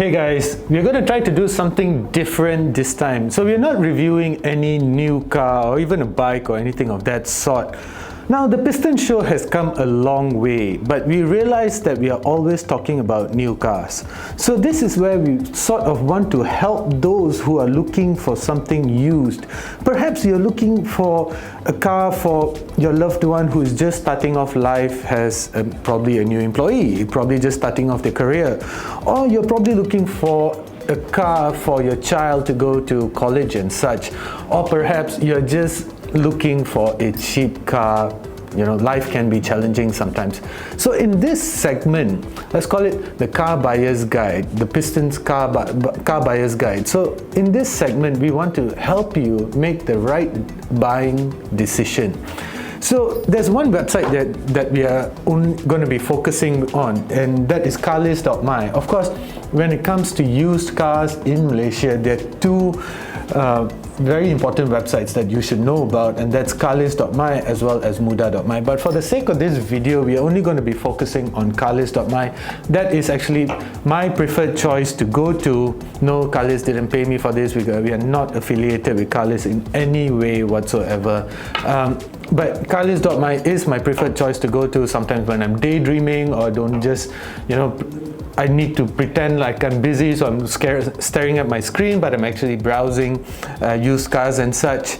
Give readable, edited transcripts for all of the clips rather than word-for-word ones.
Hey guys, we're going to try to do something different this time. So we're not reviewing any new car or even a bike or anything of that sort. Now the Piston Show has come a long way, but we realize that we are always talking about new cars. So this is where we sort of want to help those who are looking for something used. Perhaps you're looking for a car for your loved one who is just starting off life, has probably a new employee, probably just starting off their career, or you're probably looking for a car for your child to go to college and such, or perhaps you're just looking for a cheap car. You know, life can be challenging sometimes. So in this segment, let's call it the car buyer's guide, the Piston's car buyer's guide. So in this segment, we want to help you make the right buying decision. So there's one website that we are going to be focusing on, and that is carlist.my. Of course, when it comes to used cars in Malaysia, there are two very important websites that you should know about, and that's carlist.my as well as muda.my. But for the sake of this video, we are only going to be focusing on carlist.my. That is actually my preferred choice to go to. No, Carlist didn't pay me for this. We are not affiliated with Carlist in any way whatsoever. But carlist.my is my preferred choice to go to sometimes when I'm daydreaming or don't just, you know, I need to pretend like I'm busy, so I'm staring at my screen, but I'm actually browsing used cars and such,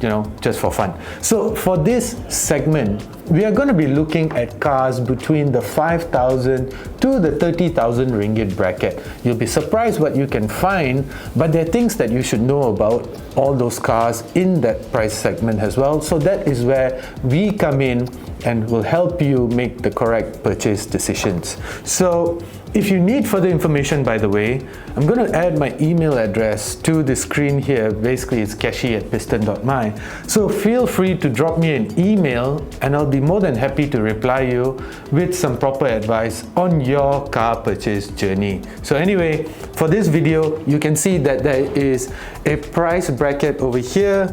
you know, just for fun. So for this segment, we are going to be looking at cars between the 5,000 to the 30,000 ringgit bracket. You'll be surprised what you can find, but there are things that you should know about all those cars in that price segment as well. So that is where we come in and will help you make the correct purchase decisions. So if you need further information, by the way, I'm going to add my email address to the screen here. Basically, it's kashi@piston.my. So feel free to drop me an email and I'll be more than happy to reply you with some proper advice on your car purchase journey. So anyway, for this video, you can see that there is a price bracket over here.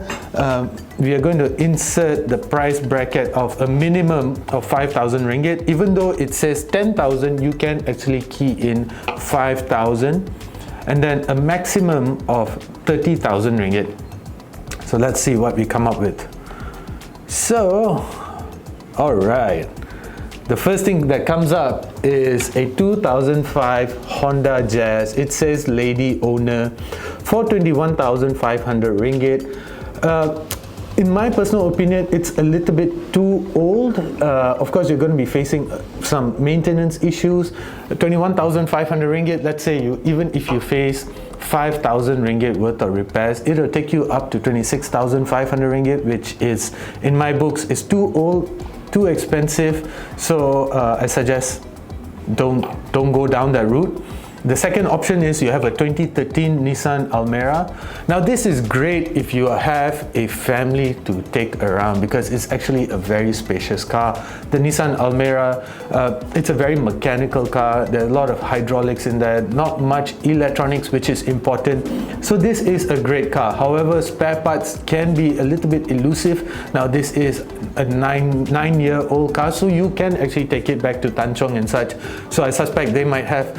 We are going to insert the price bracket of a minimum of 5,000 ringgit. Even though it says 10,000, you can actually key in 5,000 and then a maximum of 30,000 ringgit. So let's see what we come up with. So, all right. The first thing that comes up is a 2005 Honda Jazz. It says lady owner for 21,500 ringgit. In my personal opinion, it's a little bit too old. Of course, you're going to be facing some maintenance issues. 21,500 ringgit, let's say even if you face 5,000 ringgit worth of repairs, it'll take you up to 26,500 ringgit, which is, in my books, is too old, too expensive. So I suggest don't go down that route. The second option is you have a 2013 Nissan Almera. Now this is great if you have a family to take around because it's actually a very spacious car. The Nissan Almera, it's a very mechanical car. There are a lot of hydraulics in there, not much electronics, which is important. So this is a great car. However, spare parts can be a little bit elusive. Now this is a nine-year-old car, so you can actually take it back to Tanchong and such. So I suspect they might have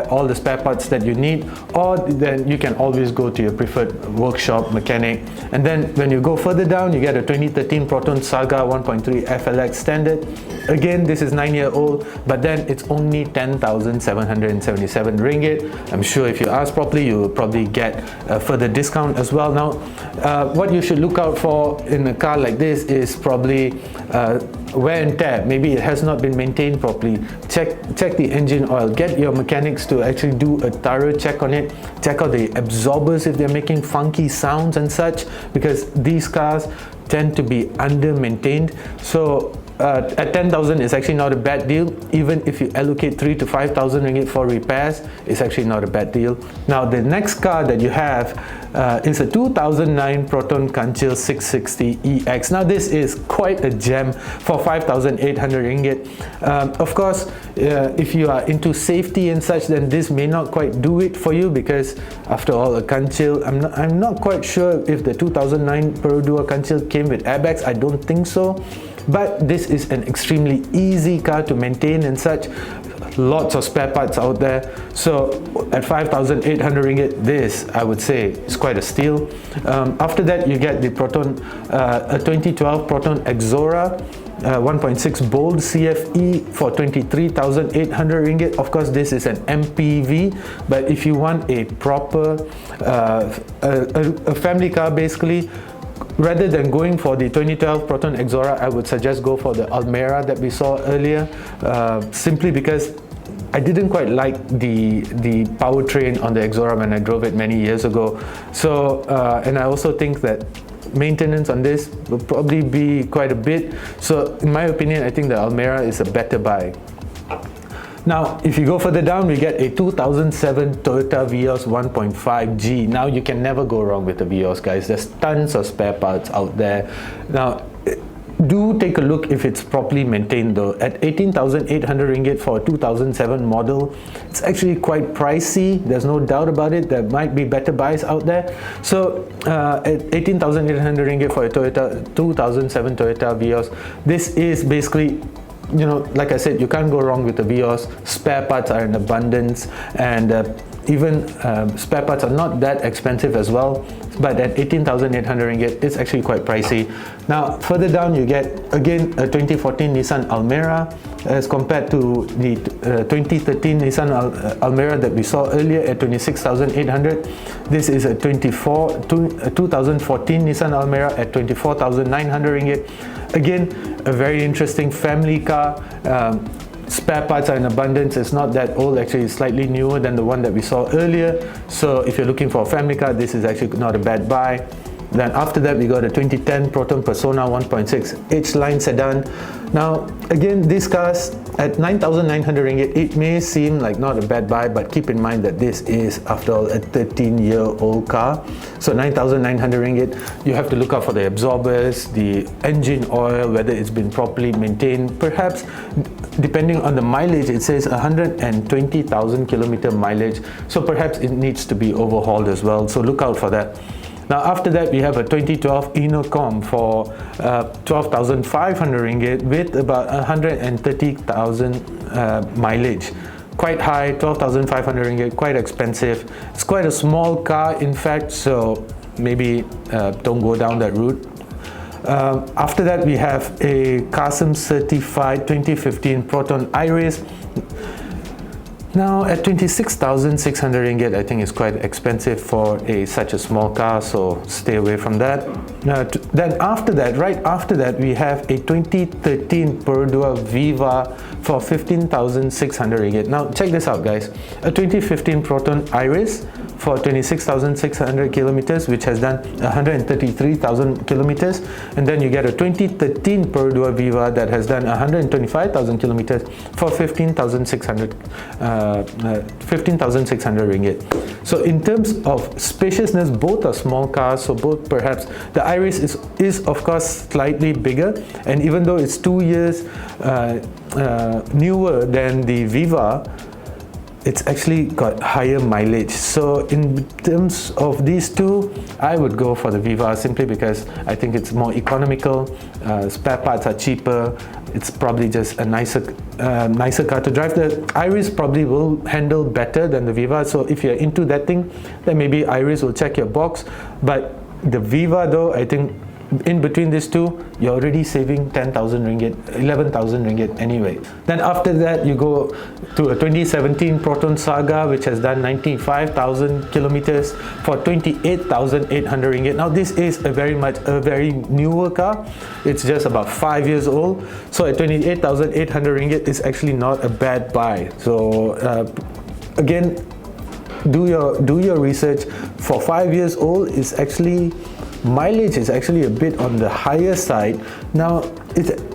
all the spare parts that you need, or then you can always go to your preferred workshop mechanic. And then when you go further down, you get a 2013 Proton Saga 1.3 FLX standard. Again, this is 9-year-old, but then it's only 10,777 ringgit. I'm sure if you ask properly, you will probably get a further discount as well. Now, what you should look out for in a car like this is probably wear and tear. Maybe it has not been maintained properly. Check the engine oil. Get your mechanics to actually do a thorough check on it. Check out the absorbers if they're making funky sounds and such, because these cars tend to be under maintained. So at 10,000 is actually not a bad deal. Even if you allocate 3 to 5,000 ringgit for repairs, it's actually not a bad deal. Now the next car that you have is a 2009 Proton Kancil 660 EX. Now this is quite a gem for 5,800 ringgit. Of course, if you are into safety and such, then this may not quite do it for you, because after all, a Kancil, I'm not quite sure if the 2009 Perodua Kancil came with airbags. I don't think so. but this is an extremely easy car to maintain and such. Lots of spare parts out there. So at 5,800 ringgit, this I would say is quite a steal. After that, you get the Proton, a 2012 Proton Exora 1.6 bold CFE for 23,800 ringgit. Of course, this is an MPV, but if you want a proper a family car, basically, rather than going for the 2012 Proton Exora, I would suggest go for the Almera that we saw earlier, simply because I didn't quite like the powertrain on the Exora when I drove it many years ago. So, and I also think that maintenance on this will probably be quite a bit. So in my opinion, I think the Almera is a better buy. Now, if you go further down, we get a 2007 Toyota Vios 1.5G. Now, you can never go wrong with the Vios, guys. There's tons of spare parts out there. Now, do take a look if it's properly maintained though. At 18,800 ringgit for a 2007 model, it's actually quite pricey. There's no doubt about it. There might be better buys out there. So at 18,800 ringgit for a Toyota 2007 Toyota Vios, this is basically, you know, like I said, you can't go wrong with the Vios. Spare parts are in abundance, and even spare parts are not that expensive as well. But at 18,800 ringgit, it's actually quite pricey. Now, further down, you get again a 2014 Nissan Almera as compared to the 2013 Nissan Almera that we saw earlier at 26,800. This is a 2014 Nissan Almera at 24,900 ringgit. Again, a very interesting family car. Spare parts are in abundance. It's not that old, actually it's slightly newer than the one that we saw earlier. So if you're looking for a family car, this is actually not a bad buy. Then after that, we got a 2010 Proton Persona 1.6 H-Line sedan. Now again, these cars at 9,900 ringgit, it may seem like not a bad buy, but keep in mind that this is, after all, a 13-year-old car. So 9,900 ringgit, you have to look out for the absorbers, the engine oil, whether it's been properly maintained. Perhaps, depending on the mileage, it says 120,000 kilometer mileage. So perhaps it needs to be overhauled as well. So look out for that. Now after that, we have a 2012 Inocom for 12,500 ringgit with about 130,000 mileage. Quite high, 12,500 ringgit, quite expensive. It's quite a small car, in fact, so maybe don't go down that route. After that, we have a Custom certified 2015 Proton Iris. Now at 26,600 ringgit, I think it's quite expensive for such a small car, so stay away from that. Then after that, right after that, we have a 2013 Perodua Viva for 15,600 ringgit. Now check this out, guys. A 2015 Proton Iris for 26,600 kilometers, which has done 133,000 kilometers, and then you get a 2013 Perodua Viva that has done 125,000 kilometers for 15,600 ringgit. So in terms of spaciousness, both are small cars, so both, perhaps the Iris is of course slightly bigger, and even though it's 2 years newer than the Viva, it's actually got higher mileage. So in terms of these two, I would go for the Viva simply because I think it's more economical, spare parts are cheaper, it's probably just a nicer car to drive. The Iris probably will handle better than the Viva, so if you're into that thing, then maybe Iris will check your box. But the Viva though, I think in between these two, you're already saving 10,000 ringgit, 11,000 ringgit anyway. Then after that, you go to a 2017 Proton Saga, which has done 95,000 kilometers for 28,800 ringgit. Now this is a very newer car. It's just about 5 years old. So at 28,800 ringgit is actually not a bad buy. So again, do your research. For 5 years old, is actually mileage is actually a bit on the higher side. Now,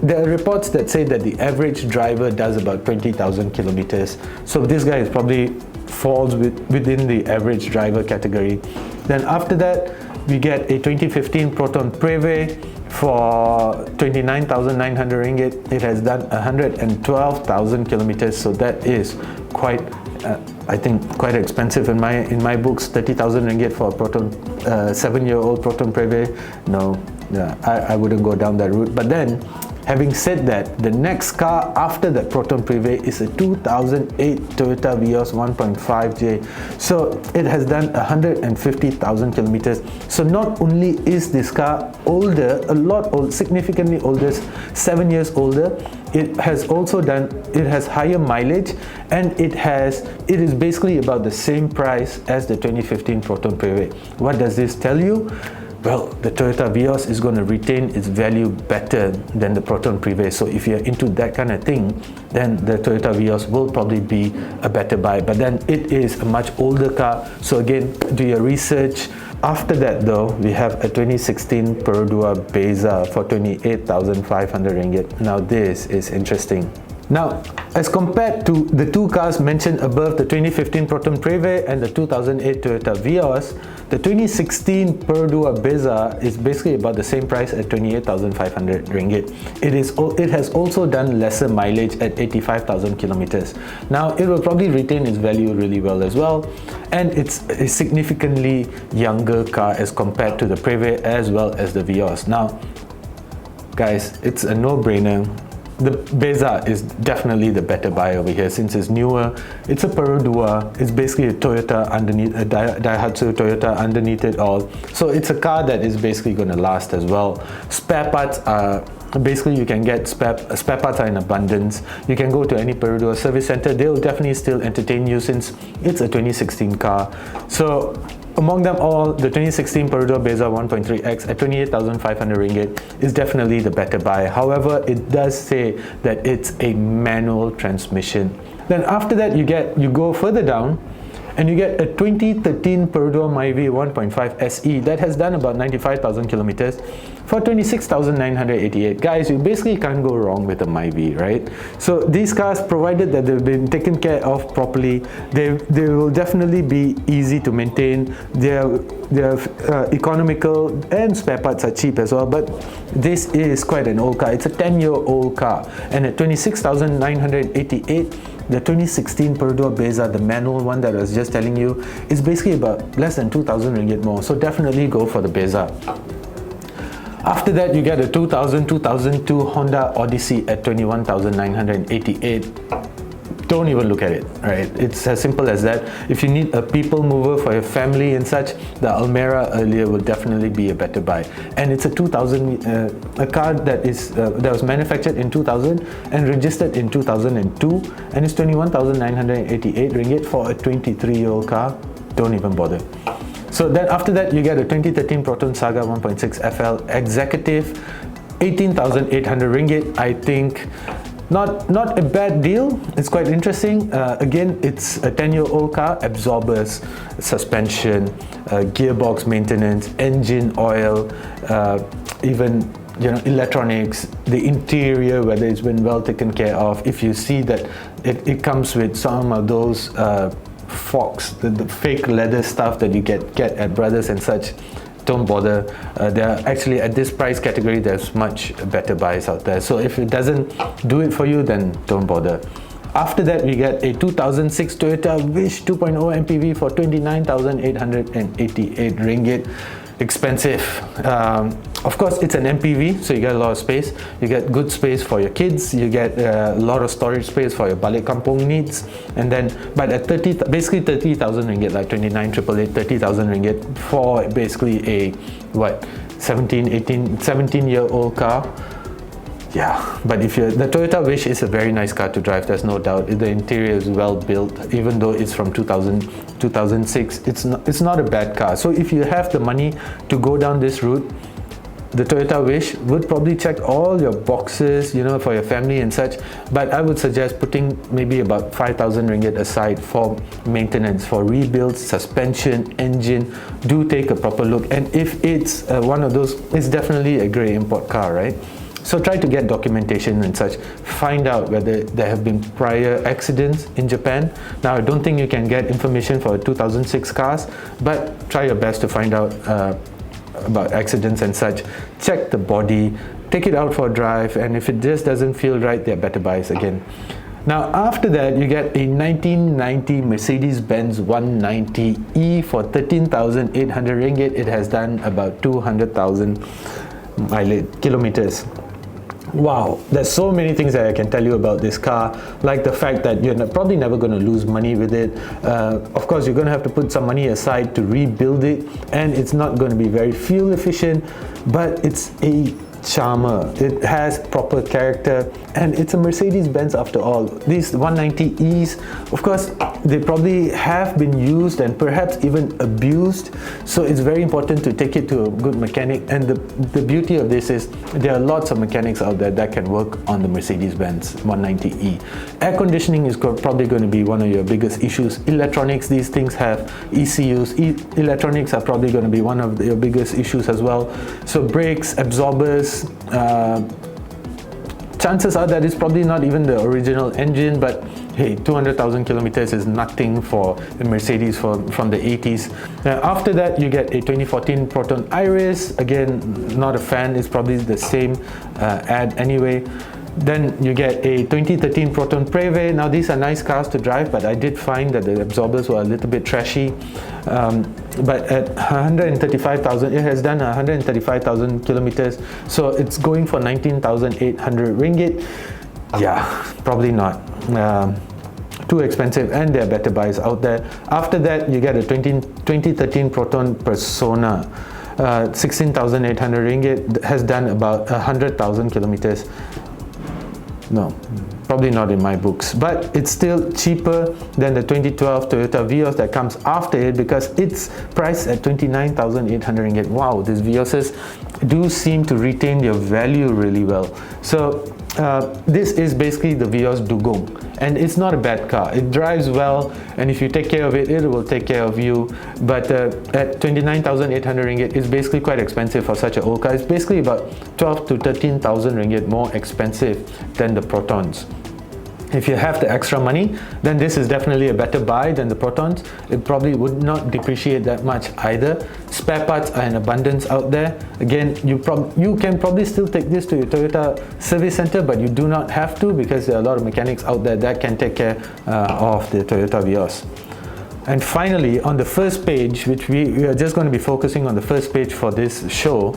there are reports that say that the average driver does about 20,000 kilometers. So this guy is probably falls within the average driver category. Then after that, we get a 2015 Proton Preve for 29,900 ringgit. It has done 112,000 kilometers. So that is quite, I think, quite expensive in my books. 30,000 ringgit for a Proton 7-year-old Proton Preve. No, I wouldn't go down that route. But then, Having said that, the next car after that Proton Privé is a 2008 Toyota Vios 1.5J. So it has done 150,000 kilometers. So not only is this car older, a lot old, significantly older, 7 years older, it has higher mileage, and it is basically about the same price as the 2015 Proton Privé. What does this tell you? Well, the Toyota Vios is going to retain its value better than the Proton Privé. So if you're into that kind of thing, then the Toyota Vios will probably be a better buy. But then it is a much older car. So again, do your research. After that though, we have a 2016 Perodua Beza for 28,500 ringgit. Now this is interesting. Now, as compared to the two cars mentioned above, the 2015 Proton Privé and the 2008 Toyota Vios, the 2016 Perodua Beza is basically about the same price at 28,500 ringgit. It has also done lesser mileage at 85,000 kilometers. Now, it will probably retain its value really well as well, and it's a significantly younger car as compared to the Privé as well as the Vios. Now, guys, it's a no-brainer. The Beza is definitely the better buy over here since it's newer. It's a Perodua. It's basically a Toyota underneath, a Daihatsu Toyota underneath it all. So it's a car that is basically going to last as well. Spare parts are basically, you can get spare parts are in abundance. You can go to any Perodua service center. They'll definitely still entertain you since it's a 2016 car. So among them all, the 2016 Perodua Beza 1.3X at 28,500 ringgit is definitely the better buy. However, it does say that it's a manual transmission. Then after that, you go further down and you get a 2013 Perodua Myvi 1.5 SE that has done about 95,000 kilometers for 26,988. Guys, you basically can't go wrong with a Myvi, right? So these cars, provided that they've been taken care of properly, they will definitely be easy to maintain. They're economical, and spare parts are cheap as well. But this is quite an old car. It's a 10-year-old car, and at 26,988, the 2016 Perodua Beza, the manual one that I was just telling you, is basically about less than 2,000 ringgit more. So definitely go for the Beza. After that, you get a 2002 Honda Odyssey at 21,988. Don't even look at it, right? It's as simple as that. If you need a people mover for your family and such, the Almera earlier will definitely be a better buy. And it's a a car that was manufactured in 2000 and registered in 2002, and it's 21,988 ringgit for a 23-year-old car. Don't even bother. So then after that, you get a 2013 Proton Saga 1.6 FL Executive, 18,800 ringgit. I think not a bad deal. It's quite interesting. Again, it's a 10-year-old car. Absorbers, suspension, gearbox maintenance, engine oil, even electronics, the interior, whether it's been well taken care of. If you see that it comes with some of those Fox, the fake leather stuff that you get at Brothers and such, don't bother. There are actually, at this price category, there's much better buys out there. So if it doesn't do it for you, then don't bother. After that, we get a 2006 Toyota Wish 2.0 MPV for 29,888 ringgit. Expensive. Of course, it's an MPV, so you get a lot of space. You get good space for your kids. You get a lot of storage space for your balik kampung needs. And then, but at basically 30,000 ringgit, like 29,888, 30,000 ringgit for basically a 17-year-old car. Yeah, but the Toyota Wish is a very nice car to drive, there's no doubt. The interior is well built, even though it's from 2006, it's not a bad car. So if you have the money to go down this route, the Toyota Wish would probably check all your boxes, for your family and such. But I would suggest putting maybe about 5,000 ringgit aside for maintenance, for rebuilds, suspension, engine. Do take a proper look. And if it's one of those, it's definitely a grey import car, right? So try to get documentation and such. Find out whether there have been prior accidents in Japan. Now, I don't think you can get information for 2006 cars, but try your best to find out about accidents and such. Check the body, take it out for a drive, and if it just doesn't feel right, there are better buys again. Now, after that, you get a 1990 Mercedes-Benz 190E for 13,800 ringgit. It has done about 200,000 kilometers. Wow, there's so many things that I can tell you about this car, like the fact that you're probably never going to lose money with it. Of course, you're going to have to put some money aside to rebuild it, and it's not going to be very fuel efficient, but it's a charmer. It has proper character, and it's a Mercedes-Benz after all. These 190Es, of course, they probably have been used and perhaps even abused, so it's very important to take it to a good mechanic. And the beauty of this is there are lots of mechanics out there that can work on the Mercedes-Benz 190E. Air conditioning is probably going to be one of your biggest issues. Electronics, these things have ECUs. Electronics are probably going to be one of your biggest issues as well. So brakes, absorbers, chances are that it's probably not even the original engine, but hey, 200,000 kilometers is nothing for a Mercedes from the 80s. After that, you get a 2014 Proton Iris. Again, not a fan, it's probably the same ad anyway. Then you get a 2013 Proton Preve. Now these are nice cars to drive, but I did find that the absorbers were a little bit trashy. But at 135,000, it has done 135,000 kilometers, so it's going for 19,800 ringgit. Yeah, probably not. Too expensive, and there are better buys out there. After that, you get a 2013 Proton Persona. 16,800 ringgit, has done about 100,000 kilometers. No, probably not in my books, but it's still cheaper than the 2012 Toyota Vios that comes after it, because it's priced at 29,800 ringgit. Wow, these Vioses do seem to retain their value really well. So this is basically the Vios Dugong, and it's not a bad car. It drives well, and if you take care of it, it will take care of you. But at 29,800 ringgit, it's basically quite expensive for such an old car. It's basically about 12 to 13,000 ringgit more expensive than the Protons. If you have the extra money, then this is definitely a better buy than the Protons. It probably would not depreciate that much either. Spare parts are in abundance out there. Again, you can probably still take this to your Toyota service center, but you do not have to, because there are a lot of mechanics out there that can take care of the Toyota Vios. And finally, on the first page, which we are just going to be focusing on the first page for this show,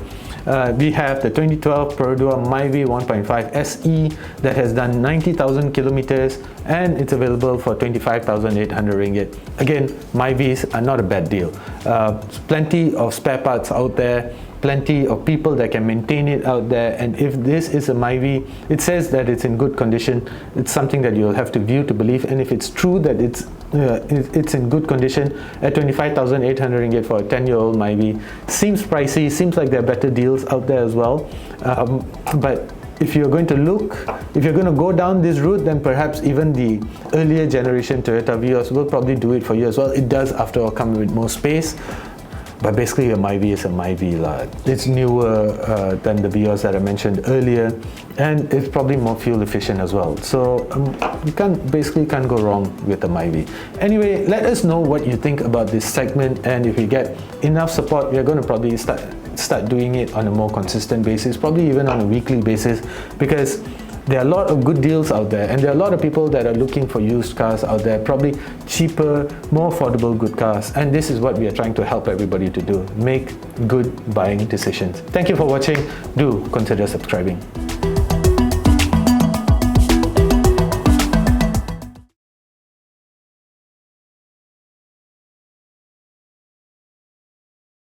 we have the 2012 Perodua Myvi 1.5 SE that has done 90,000 kilometers, and it's available for 25,800 ringgit. Again, Myvis are not a bad deal. Plenty of spare parts out there, plenty of people that can maintain it out there, and if this is a Myvi, it says that it's in good condition. It's something that you'll have to view to believe, and if it's true that it's in good condition, at 25,800 ringgit for a 10-year-old Myvi seems pricey. Seems like there are better deals out there as well, but if you're going to go down this route, then perhaps even the earlier generation Toyota Vios will probably do it for you as well. It does, after all, come with more space. But basically, a Myvi is a Myvi. It's newer than the Vios that I mentioned earlier, and it's probably more fuel efficient as well. So you can't go wrong with a Myvi. Anyway, let us know what you think about this segment, and if we get enough support, we're going to probably start doing it on a more consistent basis, probably even on a weekly basis, because there are a lot of good deals out there, and there are a lot of people that are looking for used cars out there, probably cheaper, more affordable good cars, and this is what we are trying to help everybody to do: make good buying decisions. Thank you for watching. Do consider subscribing.